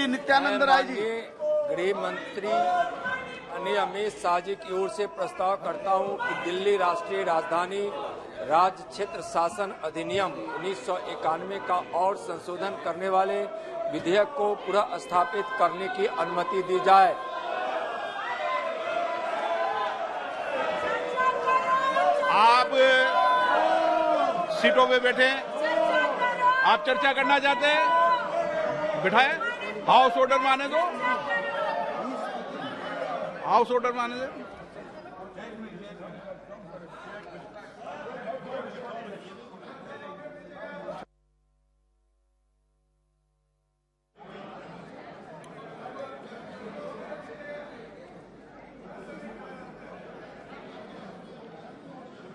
जी नित्यानंद राय जी। गृह मंत्री अमित शाह जी की ओर से प्रस्ताव करता हूं कि दिल्ली राष्ट्रीय राजधानी राज्य क्षेत्र शासन अधिनियम 1991 का और संशोधन करने वाले विधेयक को पुनः स्थापित करने की अनुमति दी जाए। आप सीटों पे बैठे, आप चर्चा करना चाहते हैं, बिठाए। हाउस ऑर्डर माने दो, हाउस ऑर्डर माने दो।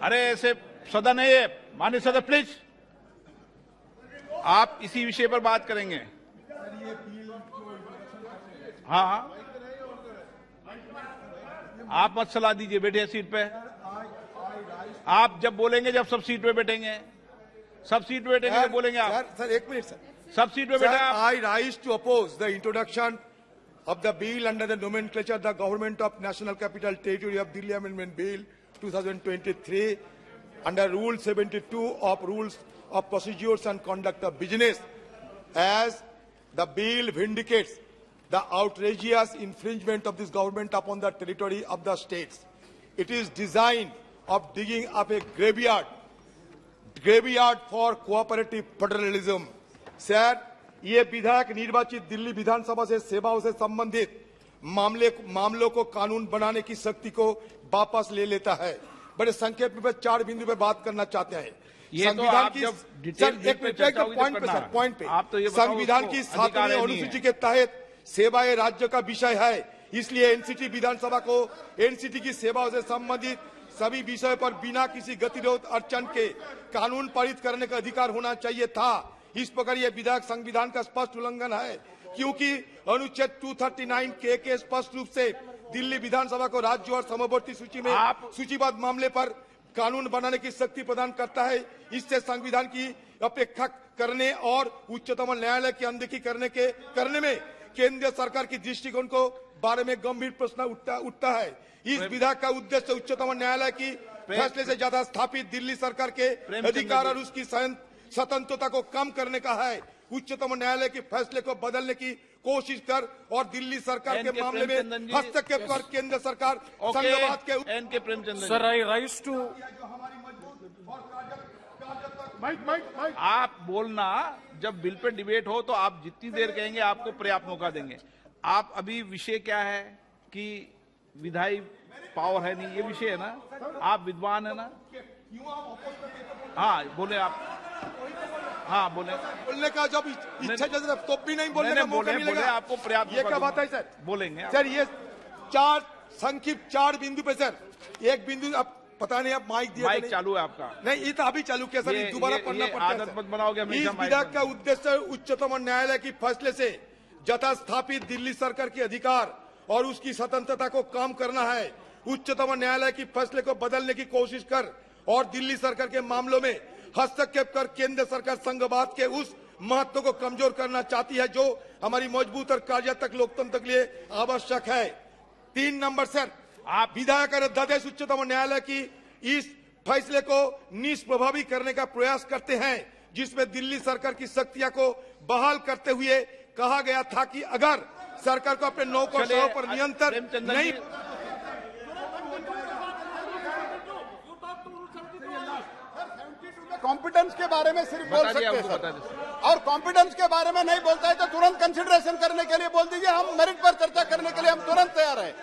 अरे ऐसे सदन है ये, माननीय सदस्य प्लीज, आप इसी विषय पर बात करेंगे। हाँ, आप मत सलाह दीजिए, बैठे सीट पे। आप जब बोलेंगे, जब सब सीट पे बैठेंगे, सब सीट पे बैठेंगे जब बोलेंगे आप। सर एक मिनट सर, सब सीट पे बैठे आप। I rise to oppose the introduction of the bill under the nomenclature the Government of National Capital Territory of Delhi Amendment Bill 2023 under Rule 72 of Rules of Procedures and Conduct of Business, as the bill vindicates the outrageous infringement of this government upon the territory of the states. It is designed of digging up a graveyard for cooperative federalism. Sir, ये विधायक निर्वाचित दिल्ली विधानसभा से सेवाओं से संबंधित मामलों को कानून बनाने की शक्ति को वापस ले लेता है। बड़े संक्षेप में 4 बिंदु पे बात करना चाहते हैं। संविधान की पॉइंट पे संविधान की 7वीं अनुसूची के तहत सेवाएं राज्य का विषय है, इसलिए एनसीटी विधानसभा को एनसीटी की सेवाओं से संबंधित सभी विषयों पर बिना किसी गतिरोध अड़चन के कानून पारित करने का अधिकार होना चाहिए था। इस प्रकार यह विधायक संविधान का स्पष्ट उल्लंघन है, क्योंकि अनुच्छेद 239 के स्पष्ट रूप से दिल्ली विधानसभा को राज्य और समवर्ती सूची में सूचीबद्ध मामले पर कानून बनाने की शक्ति प्रदान करता है। इससे संविधान की अपेक्षा करने और उच्चतम न्यायालय की अनदेखी करने में केंद्र सरकार की दृष्टिकोण को बारे में गंभीर प्रश्न उठता है। इस विधायक का उद्देश्य उच्चतम न्यायालय की फैसले से ज्यादा स्थापित दिल्ली सरकार के अधिकार और उसकी स्वतंत्रता को कम करने का है। उच्चतम न्यायालय के फैसले को बदलने की कोशिश कर और दिल्ली सरकार के मामले में हस्तक्षेप कर केंद्र सरकार संघवाद के सर, आई राइज टू आप बोलना, जब बिल पे डिबेट हो तो आप जितनी देर कहेंगे आपको पर्याप्त मौका देंगे। आप अभी विषय क्या है कि विधायी पावर है नहीं, ये विषय है ना, आप विद्वान है ना। हाँ बोले आप, हाँ बोलने का जब इच्छा तो भी नहीं बोलने का मौका मिलेगा। आपको पर्याप्त, ये क्या बात है सर, बोलेंगे सर। ये 4 संक्षिप्त 4 बिंदु पे सर, एक बिंदु आप पता नहीं, आप माइक दिया, माइक चालू है आपका? नहीं, ये तो अभी चालू किया सर, दोबारा पढ़ना पड़ता है। आदत मत बनाओगे। इस विधेयक का उद्देश्य उच्चतम न्यायालय की फैसले से जता स्थापित दिल्ली सरकार के अधिकार और उसकी स्वतंत्रता को कम करना है। उच्चतम न्यायालय की फैसले को बदलने की कोशिश कर और दिल्ली सरकार के मामलों में हस्तक्षेप कर केंद्र सरकार संघवाद के उस महत्व को कमजोर करना चाहती है जो हमारी मजबूत और कार्यात्मक लोकतंत्र के लिए आवश्यक है। 3 नंबर सर, आप विधायक अध्यादेश उच्चतम न्यायालय की इस फैसले को निष्प्रभावी करने का प्रयास करते हैं, जिसमें दिल्ली सरकार की शक्तियां को बहाल करते हुए कहा गया था कि अगर सरकार को अपने नौकरों पर नियंत्रण नहीं। कॉम्पिटेंस के बारे में सिर्फ बोल सकते हैं सर, और कॉम्पिटेंस के बारे में नहीं बोलता है तो तुरंत कंसिडरेशन करने के लिए बोल दीजिए। हम मेरिट पर चर्चा करने के लिए हम तुरंत तैयार हैं।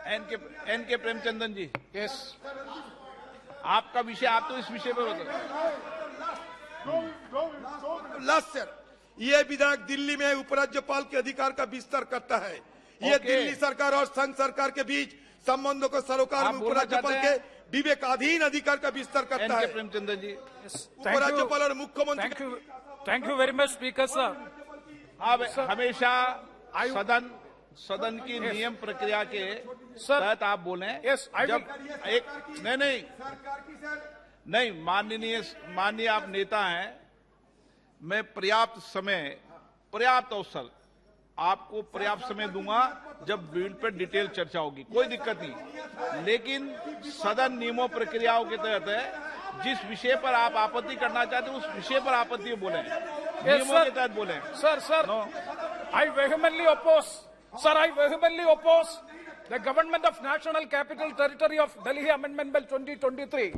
एन के प्रेमचंदन जी, यस, आपका विषय, आप तो इस विषय पर लास्ट सर, ये विधायक दिल्ली में उपराज्यपाल के अधिकार का विस्तार करता है। ये दिल्ली सरकार और संघ सरकार के बीच संबंधों को सरोकार में उपराज्यपाल के विवेकाधीन अधिकार का विस्तार करता है। प्रेमचंद्र जी, उपराज्यपाल और मुख्यमंत्री। Thank you very much speaker sir. अब हमेशा सदन की नियम प्रक्रिया के तहत आप बोले। जब एक नहीं माननीय आप नेता हैं, मैं पर्याप्त समय पर्याप्त अवसर, आपको पर्याप्त समय दूंगा जब बिल पर डिटेल चर्चा होगी, कोई दिक्कत नहीं। लेकिन सदन नियमों प्रक्रियाओं के तहत है, जिस विषय पर आप आपत्ति करना चाहते हैं उस विषय पर आपत्ति बोले, नियमों के तहत बोले। Sir, I vehemently oppose. Sir, I vehemently oppose the Government of National Capital Territory of Delhi Amendment Bill 2023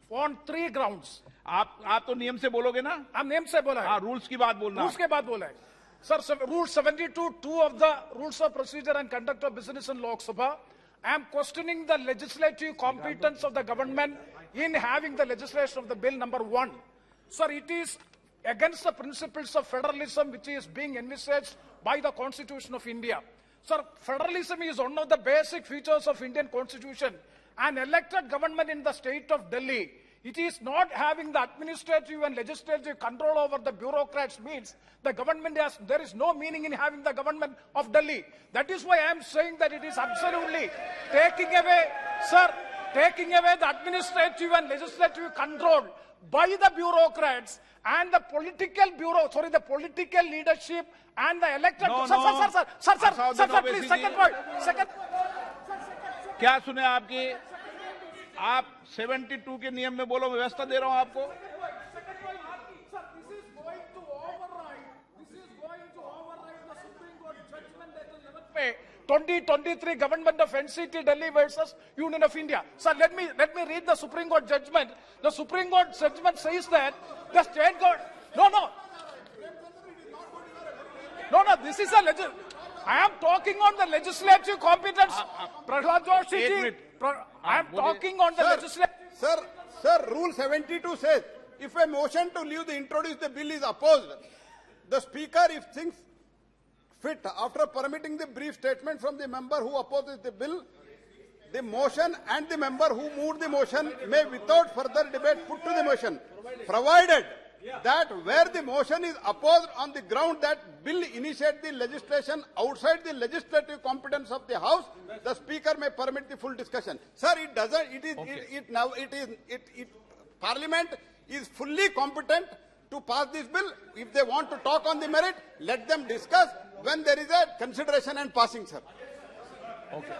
on 3 grounds. आप तो नियम से बोलोगे ना? हम नियम से बोला है। हाँ, रूल्स की बात बोलना। रूल्स के बाद बोला है। Sir, Rule 72(2) of the Rules of Procedure and Conduct of Business in Lok Sabha, I am questioning the legislative competence of the government in having the legislation of the bill number 1. Sir, it is against the principles of federalism which is being envisaged by the Constitution of India. Sir, federalism is one of the basic features of Indian Constitution. An elected government in the state of Delhi, it is not having the administrative and legislative control over the bureaucrats means the government there is no meaning in having the government of Delhi. That is why I am saying that it is absolutely taking away the administrative and legislative control by the bureaucrats and the the political leadership and the elected. Sir, please, second point. क्या सुने आपकी? आप 72 के नियम में बोलो, व्यवस्था दे रहा हूं आपको। This is going to override the Supreme Court judgment dated 11th May 2023 Government of NCT Delhi versus Union of India. Sir, let me read the Supreme Court judgment. The Supreme Court judgment says that the state government. No, this is I am talking on the legislative competence. Prahlad Joshi ji, I am talking on the legislative. Sir, Rule 72 says, if a motion to leave the introduce the bill is opposed, the Speaker, if thinks fit, after permitting the brief statement from the member who opposes the bill, the motion and the member who moved the motion may without further debate put to the motion, provided that where the motion is opposed on the ground that bill initiate the legislation outside the legislative competence of the House, the Speaker may permit the full discussion. Sir, it doesn't. Parliament is fully competent to pass this bill. If they want to talk on the merit, let them discuss when there is a consideration and passing, sir. Okay.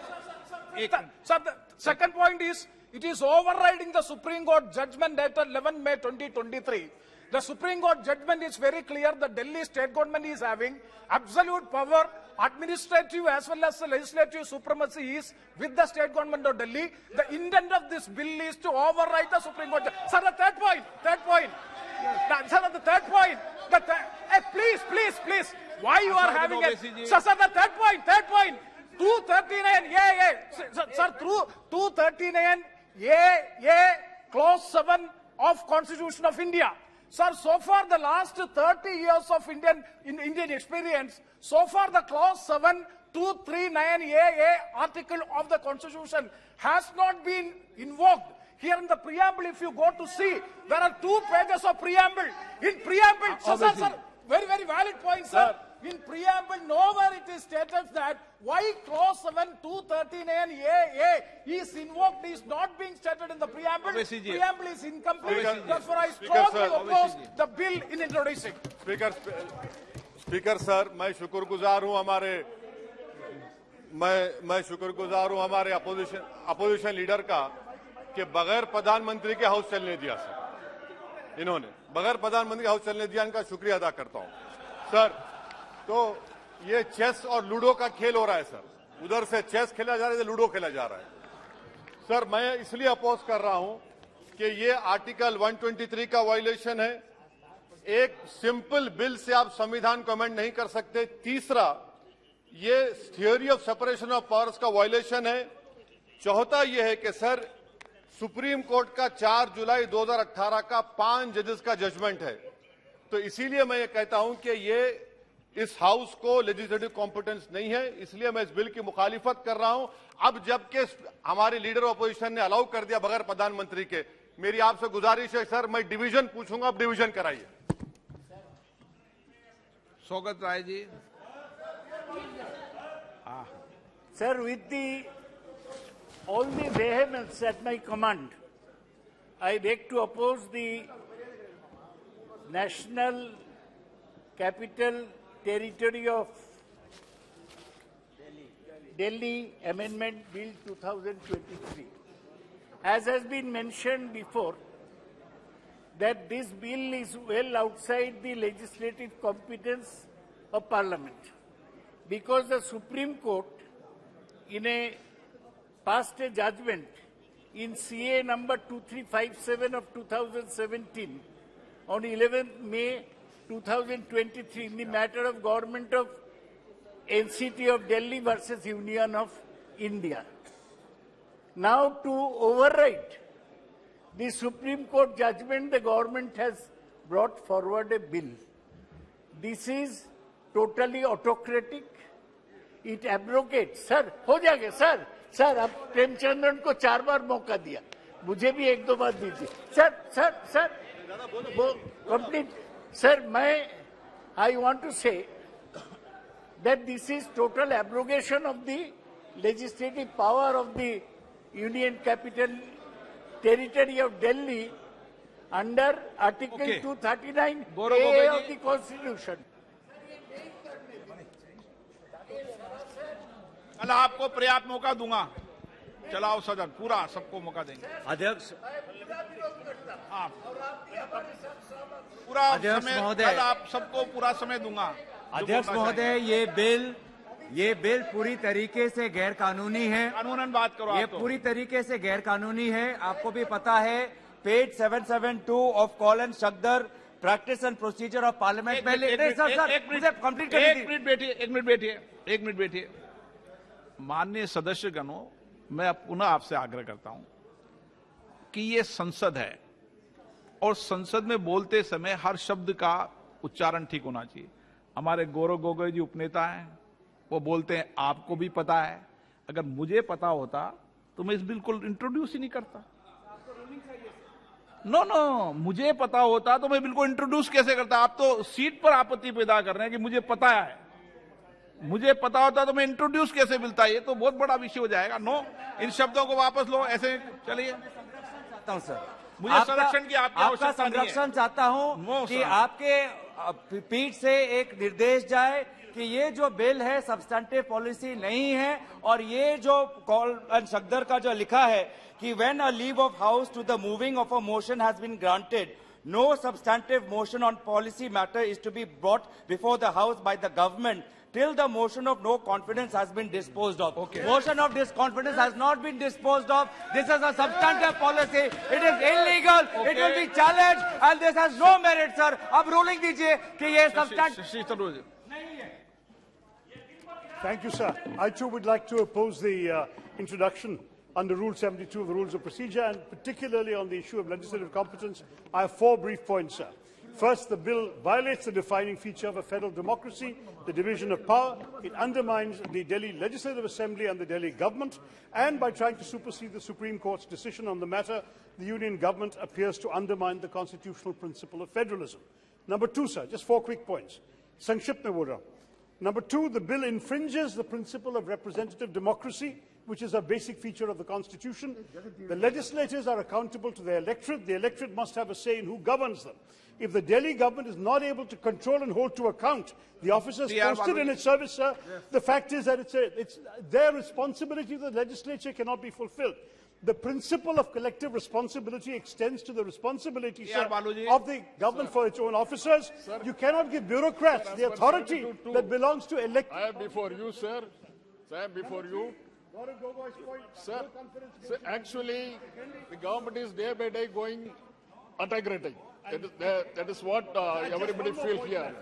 Sir, the second point is, it is overriding the Supreme Court judgment dated 11 May 2023. The Supreme Court judgment is very clear. The Delhi state government is having absolute power, administrative as well as the legislative supremacy is with the state government of Delhi. The intent of this bill is to override the Supreme Court. Sir, the third point. Sir, the third point. Please. Why you are having it? Sir, the third point. 239, Sir, through 239, clause 7 of Constitution of India. Sir, so far the last 30 years of Indian experience, so far the clause 7, 239 article of the Constitution has not been invoked. Here in the preamble, if you go to see, there are 2 pages of preamble. In preamble, sir, very, very valid point, sir. In preamble, nowhere it is stated that why clause 7, 239 is invoked is not being stated in the preamble. Preamble is incomplete. Therefore, I strongly oppose the bill in introducing. Speaker sir, मैं शुक्रगुजार हूं हमारे opposition leader का कि बगैर प्रधानमंत्री के house चलने दिया सर। इन्होंने बगैर प्रधानमंत्री के हाउस चलने दिया, इनका शुक्रिया अदा करता हूं सर। तो ये चेस और लूडो का खेल हो रहा है सर, उधर से चेस खेला जा रहा है, इधर लूडो खेला जा रहा है सर। मैं इसलिए अपोज कर रहा हूं कि ये आर्टिकल 123 का वायलेशन है। एक सिंपल बिल से आप संविधान को अमेंड नहीं कर सकते। तीसरा, ये theory of separation of powers का वायलेशन है। चौथा ये है कि सर, सुप्रीम कोर्ट का 4 जुलाई 2018 का 5 जजेस का जजमेंट है। तो इसीलिए मैं ये कहता हूं कि ये इस हाउस को लेजिस्लेटिव कॉम्पिटेंस नहीं है, इसलिए मैं इस बिल की मुखालिफत कर रहा हूं। अब जबकि हमारे लीडर ऑपोजिशन ने अलाउ कर दिया बगैर प्रधानमंत्री के, मेरी आपसे गुजारिश है सर, मैं डिवीजन पूछूंगा, अब डिवीजन कराइए। स्वागत Rai ji. Sir, with all the vehemence at my command, I beg to oppose the National Capital Territory of Delhi Amendment Bill 2023. As has been mentioned before, that this bill is well outside the legislative competence of Parliament, because the Supreme Court, in a passed a judgment in CA number 2357 of 2017 on 11th May 2023 in the matter of Government of NCT of Delhi versus Union of India. Now, to override the Supreme Court judgment, the government has brought forward a bill. This is totally autocratic. It abrogates. Sir, हो जाएगा sir. Sir, अब प्रेमचंद्रन को 4 बार मौका दिया. मुझे भी 1-2 बार दीजिए. Sir, वो complete. Sir, I want to say that this is total abrogation of the legislative power of the Union Capital Territory of Delhi under Article 239 A of the Constitution. कल आपको पर्याप्त मौका दूंगा. चलाओ सदन, पूरा सबको मौका देंगे. अध्यक्ष पूरा अध्यक्ष समय, महोदय, कल आप सबको पूरा समय दूंगा. अध्यक्ष महोदय, ये बिल पूरी तरीके से गैर कानूनी है. कानूनन बात करो. ये पूरी तरीके से गैर कानूनी है. आपको भी पता है, page 772 of Kaul Shakdher practice and procedure of parliament में. एक मिनट बैठिए. माननीय सदस्यगणों, मैं पुनः आपसे आग्रह करता हूं कि ये संसद है और संसद में बोलते समय हर शब्द का उच्चारण ठीक होना चाहिए. हमारे गौरव गोगोई जी उपनेता हैं, वो बोलते हैं आपको भी पता है. अगर मुझे पता होता तो मैं इस बिल को इंट्रोड्यूस ही नहीं करता. नो, मुझे पता होता तो मैं बिल को इंट्रोड्यूस कैसे करता. आप तो सीट पर आपत्ति पैदा कर रहे हैं कि मुझे पता है. मुझे पता होता तो मैं इंट्रोड्यूस कैसे मिलता. ये तो बहुत बड़ा विषय हो जाएगा. नो, इन शब्दों को वापस लो. ऐसे चलिए. चाहता हूं सर, मुझे संरक्षण की आपका संरक्षण चाहता हूं कि आपके पीठ से एक निर्देश जाए कि ये जो बिल है सब्सटेंटिव पॉलिसी नहीं है. और ये जो कॉल शक्दर का जो लिखा है कि when a leave of house to the moving of a motion has been granted, no substantive motion on policy matter is to be brought before the house by the government till the motion of no confidence has been disposed of. Motion of disconfidence has not been disposed of. This is a substantive policy. It is illegal. It will be challenged and this has no merit, sir. अब ruling दीजिए कि ये substantive. Thank you, sir. I too would like to oppose the introduction under Rule 72 of the Rules of Procedure, and particularly on the issue of legislative competence. I have 4 brief points, sir. First, the bill violates the defining feature of a federal democracy, the division of power. It undermines the Delhi Legislative Assembly and the Delhi government, and by trying to supersede the Supreme Court's decision on the matter, the union government appears to undermine the constitutional principle of federalism. Number 2, sir, just 4 quick points. Sankshipt mein bol raha hu. Number 2, the bill infringes the principle of representative democracy, which is a basic feature of the Constitution. The legislators are accountable to their electorate. The electorate must have a say in who governs them. If the Delhi government is not able to control and hold to account the officers posted in its service, sir, the fact is that it's their responsibility. The legislature cannot be fulfilled. The principle of collective responsibility extends to the responsibility, sir, of the government for its own officers. You cannot give bureaucrats the authority that belongs to elect. I am before you, sir. I am before you. Sir, actually, the government is day by day going autocratic. That is what everybody feels here.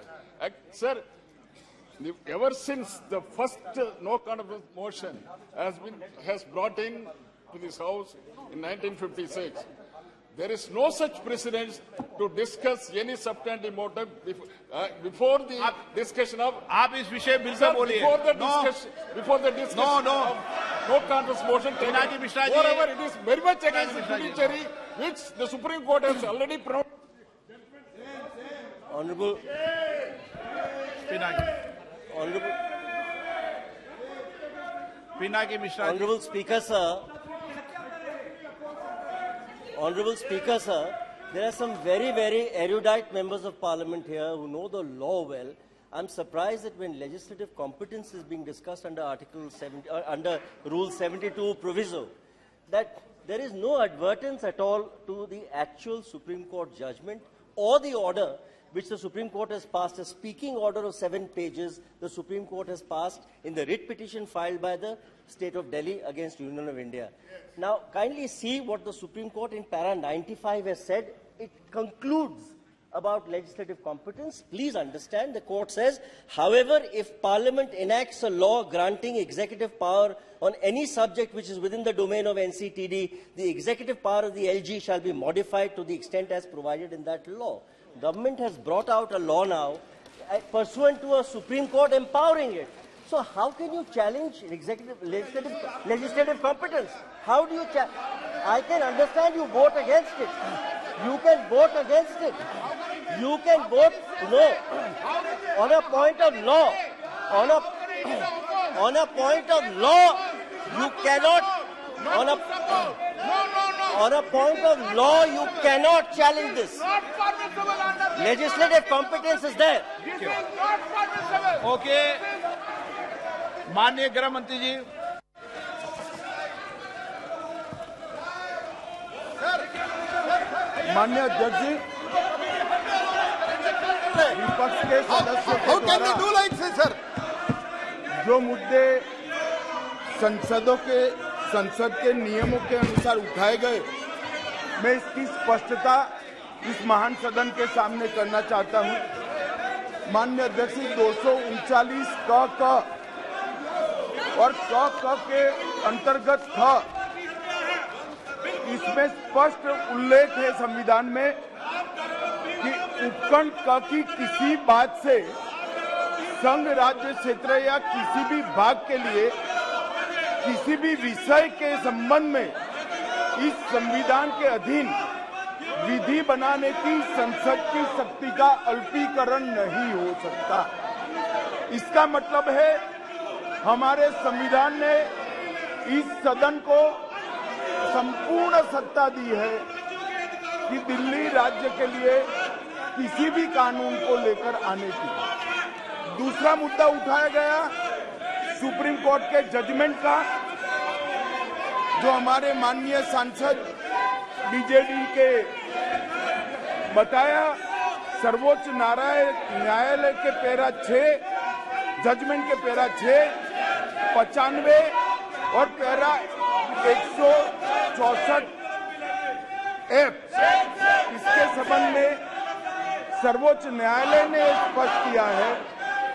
Sir, ever since the first no confidence motion has brought in to this house in 1956, there is no such precedence to discuss any substantive motive before the discussion of. आप इस विषय bill pay बोलिए. Before the discussion of no confidence motion taken. Moreover, it is very much against the judiciary, which the Supreme Court has already pronounced. Honorable Pinaki Mishra. Honorable Speaker, sir. Honorable Speaker, sir, there are some very, very erudite members of Parliament here who know the law well. I'm surprised that when legislative competence is being discussed under Article 70, under Rule 72 proviso, that there is no advertence at all to the actual Supreme Court judgment or the order which the Supreme Court has passed, a speaking order of 7 pages the Supreme Court has passed in the writ petition filed by the State of Delhi against Union of India. Now, kindly see what the Supreme Court in para 95 has said. It concludes about legislative competence. Please understand, the court says, however, if Parliament enacts a law granting executive power on any subject which is within the domain of NCTD, the executive power of the LG shall be modified to the extent as provided in that law. Government has brought out a law now pursuant to a Supreme Court empowering it. So how can you challenge legislative competence? How do you I can understand you vote against it. You can vote against it. You can vote no. On a point of law. On a point of law, you cannot. On a point of law, you cannot challenge this. Legislative competence is there. Okay, माननीय गृह मंत्री जी। माननीय अध्यक्ष जी, विपक्ष के सदस्यों के द्वारा जो मुद्दे संसद के नियमों के अनुसार उठाए गए, मैं इसकी स्पष्टता इस महान सदन के सामने करना चाहता हूं। माननीय अध्यक्ष जी, 239 क और क के अंतर्गत इसमें स्पष्ट उल्लेख है संविधान में कि उपखंड क की किसी बात से संघ राज्य क्षेत्र या किसी भी भाग के लिए किसी भी विषय के संबंध में इस संविधान के अधीन विधि बनाने की संसद की शक्ति का अल्पीकरण नहीं हो सकता। इसका मतलब है हमारे संविधान ने इस सदन को संपूर्ण सत्ता दी है कि दिल्ली राज्य के लिए किसी भी कानून को लेकर आने की। दूसरा मुद्दा उठाया गया सुप्रीम कोर्ट के जजमेंट का, जो हमारे माननीय सांसद बीजेडी के बताया, सर्वोच्च न्यायालय के पैरा 6 जजमेंट के पैरा 6, 95 और पैरा 164F, इसके संबंध में सर्वोच्च न्यायालय ने स्पष्ट किया है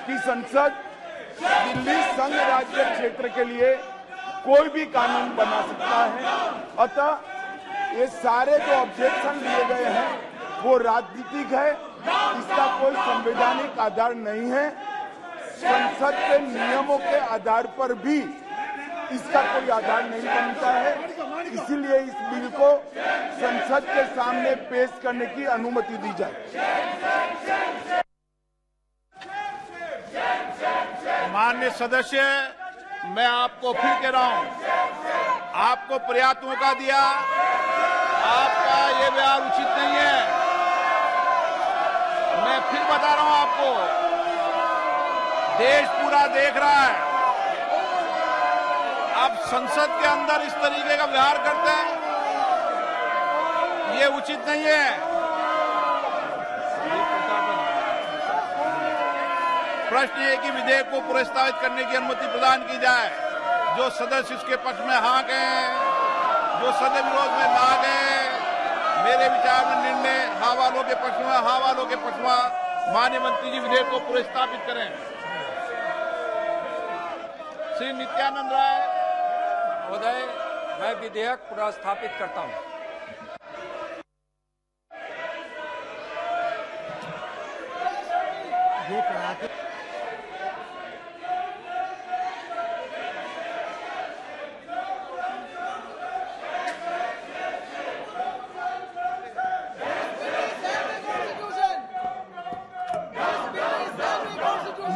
कि संसद दिल्ली संघ राज्य क्षेत्र के लिए कोई भी कानून बना सकता है। अतः ये सारे जो ऑब्जेक्शन लिए गए हैं वो राजनीतिक है, इसका कोई संवैधानिक आधार नहीं है। संसद के नियमों के आधार पर भी इसका कोई आधार नहीं बनता है, इसीलिए इस बिल को संसद के सामने पेश करने की अनुमति दी जाए। माननीय सदस्य, मैं आपको फिर कह रहा हूं, आपको पर्याप्त मौका दिया, आपका ये व्यवहार उचित नहीं है। मैं फिर बता रहा हूं आपको, देश पूरा देख रहा है, आप संसद के अंदर इस तरीके का व्यवहार करते हैं, ये उचित नहीं है। प्रश्न है कि विधेयक को प्रस्तावित करने की अनुमति प्रदान की जाए। जो सदस्य इसके पक्ष में हाँ गए, जो सदस्य विरोध में ना गए, मेरे विचार में निर्णय हाँ वालों के पक्ष में, हाँ वालों के पक्ष में। माननीय मंत्री जी विधेयक को प्रस्तावित करें। श्री नित्यानंद राय महोदय, मैं विधेयक प्रस्तावित करता हूं।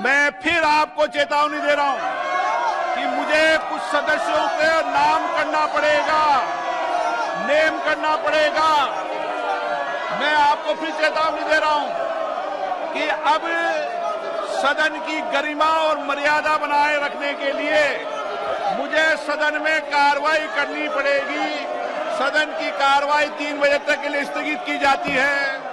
मैं फिर आपको चेतावनी दे रहा हूं कि मुझे कुछ सदस्यों के नाम करना पड़ेगा, नेम करना पड़ेगा। मैं आपको फिर चेतावनी दे रहा हूं कि अब सदन की गरिमा और मर्यादा बनाए रखने के लिए मुझे सदन में कार्रवाई करनी पड़ेगी। सदन की कार्रवाई 3 बजे तक के लिए स्थगित की जाती है।